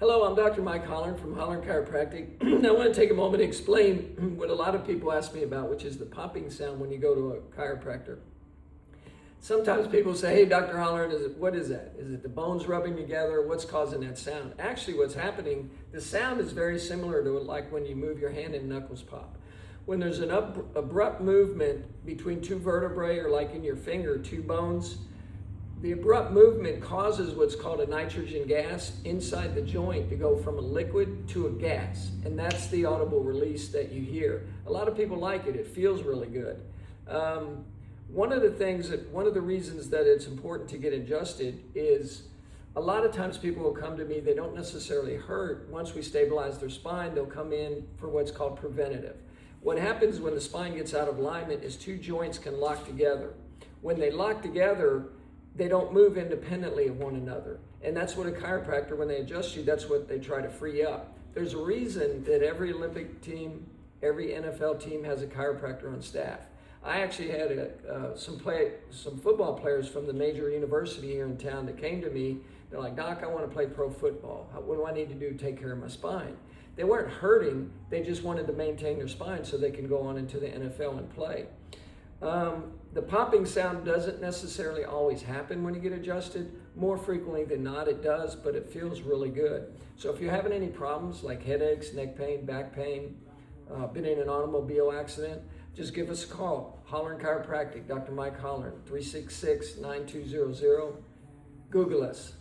Hello, I'm Dr. Mike Holland from Holland Chiropractic. I want to take a moment to explain what a lot of people ask me about, which is the popping sound when you go to a chiropractor. Sometimes people say, hey, Dr. Holland, what is that? Is it the bones rubbing together? What's causing that sound? Actually, what's happening, the sound is very similar to like when you move your hand and knuckles pop. When there's an abrupt movement between two vertebrae, or like in your finger, two bones, the abrupt movement causes what's called a nitrogen gas inside the joint to go from a liquid to a gas. And that's the audible release that you hear. A lot of people like it. It feels really good. One of the reasons that it's important to get adjusted is a lot of times people will come to me, they don't necessarily hurt. Once we stabilize their spine, they'll come in for what's called preventative. What happens when the spine gets out of alignment is two joints can lock together. When they lock together, they don't move independently of one another. And that's what a chiropractor, when they adjust you, that's what they try to free up. There's a reason that every Olympic team, every NFL team has a chiropractor on staff. I actually had some football players from the major university here in town that came to me. They're like, Doc, I want to play pro football. What do I need to do to take care of my spine? They weren't hurting. They just wanted to maintain their spine so they can go on into the NFL and play. The popping sound doesn't necessarily always happen when you get adjusted. More frequently than not, it does, but it feels really good. So if you're having any problems like headaches, neck pain, back pain, been in an automobile accident, just give us a call. Holland Chiropractic, Dr. Mike Holland, 366-9200. Google us.